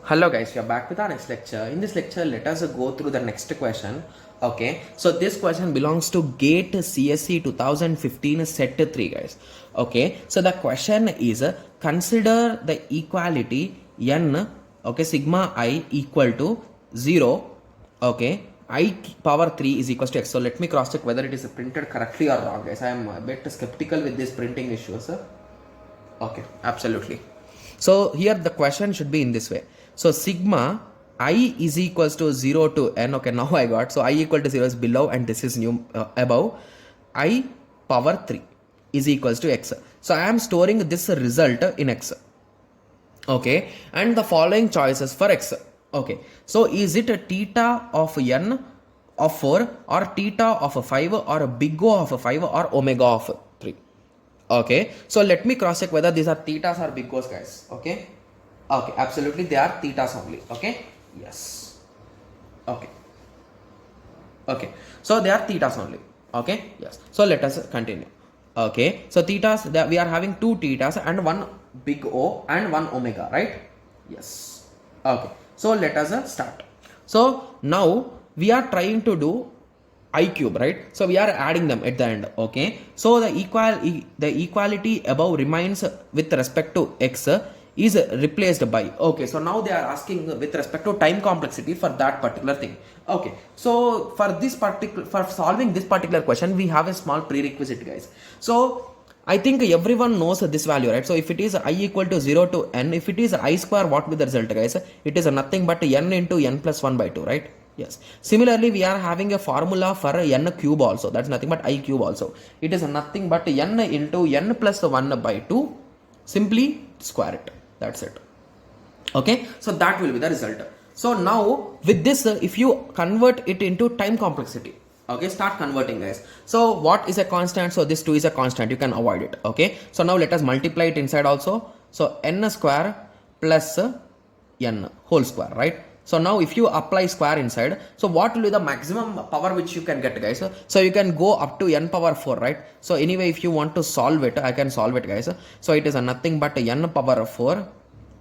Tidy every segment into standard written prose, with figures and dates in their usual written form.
Hello guys, we are back with our next lecture. In this lecture, let us go through the next question. Okay, so this question belongs to GATE CSE 2015 set 3 guys. Okay, so the question is consider the equality n, okay, sigma I equal to 0, okay, I power 3 is equals to x. So let me cross check whether it is printed correctly or wrong guys. I am a bit skeptical with this printing issues. Okay, absolutely. So here the question should be in this way. So sigma I is equals to 0 to n. Okay, now I got. So I equal to 0 is below and this is new above. I power 3 is equals to x. So I am storing this result in x. Okay, and the following choices for x. Okay, so is it a theta of n of 4 or theta of 5 or a big O of 5 or omega of 3? Okay, so let me cross check whether these are thetas or big O's guys. Okay, okay, absolutely they are thetas only. Okay, yes, okay, okay, so they are thetas only. Okay, yes, so let us continue. Okay, so thetas, we are having two thetas and one big O and one omega, right? Yes. Okay, so let us start. So now we are trying to do I cube, right? So we are adding them at the end. Okay, so the equality above remains with respect to x is replaced by, okay, so now they are asking with respect to time complexity for that particular thing. Okay, so for solving this particular question we have a small prerequisite guys. So I think everyone knows this value, right? So if it is I equal to 0 to n, if it is I square, what will be the result guys? It is nothing but n into n plus 1 by 2, right? Yes. Similarly, we are having a formula for n cube also. That's nothing but I cube also. It is nothing but n into n plus 1 by 2. Simply square it. That's it. Okay. So that will be the result. So now with this, if you convert it into time complexity, okay, start converting guys. So what is a constant? So this 2 is a constant. You can avoid it. Okay. So now let us multiply it inside also. So n square plus n whole square, right? So now if you apply square inside, so what will be the maximum power which you can get guys? So you can go up to n power 4, right? So anyway, if you want to solve it, I can solve it guys. So it is nothing but n power 4.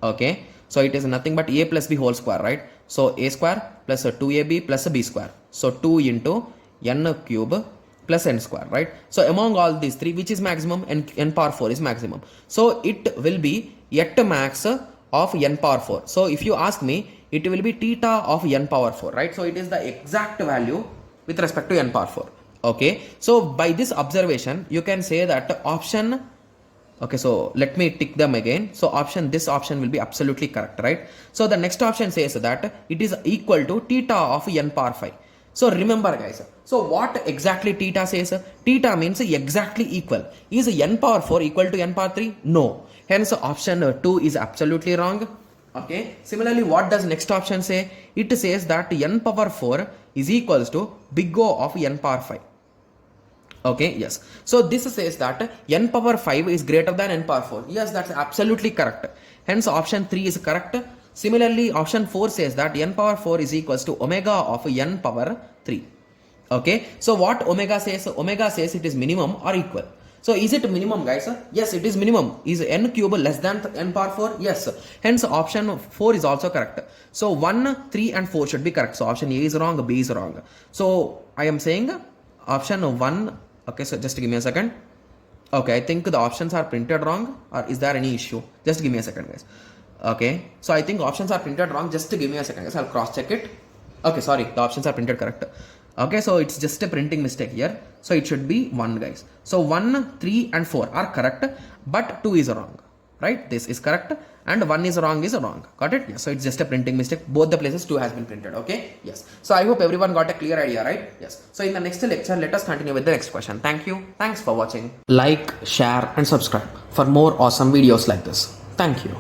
Okay, so it is nothing but a plus b whole square, right? So a square plus 2ab plus b square. So 2 into n cube plus n square, right? So among all these three, which is maximum? N power 4 is maximum. So it will be at max of n power 4. So if you ask me, it will be theta of n power 4, right? So it is the exact value with respect to n power 4. Okay, so by this observation you can say that option, okay, so let me tick them again. So this option will be absolutely correct, right? So the next option says that it is equal to theta of n power 5. So remember guys, so what exactly theta says? Theta means exactly equal. Is n power 4 equal to n power 3? No. Hence option 2 is absolutely wrong. Okay, similarly what does next option say? It says that n power 4 is equals to big O of n power 5. Okay, yes. So this says that n power 5 is greater than n power 4. Yes, that's absolutely correct. Hence option 3 is correct. Similarly option 4 says that n power 4 is equals to omega of n power 3. Okay, so what omega says? Omega says it is minimum or equal. So is it minimum guys? Yes, it is minimum. Is n cube less than n power 4? Yes. Hence option 4 is also correct. So 1, 3 and 4 should be correct. So option A is wrong, B is wrong. So I am saying option 1. Okay, so just give me a second. Okay, I think the options are printed wrong, or is there any issue? Just give me a second guys. Okay, so I think options are printed wrong. Just give me a second guys. I'll cross check it. Okay, sorry, the options are printed correct. Okay, so it's just a printing mistake here. So it should be 1 guys. So 1, 3 and 4 are correct, but 2 is wrong, right? This is correct and 1 is wrong Got it? Yes. So it's just a printing mistake. Both the places 2 has been printed. Okay. Yes. So I hope everyone got a clear idea, right? Yes. So in the next lecture, let us continue with the next question. Thank you. Thanks for watching. Like, share and subscribe for more awesome videos like this. Thank you.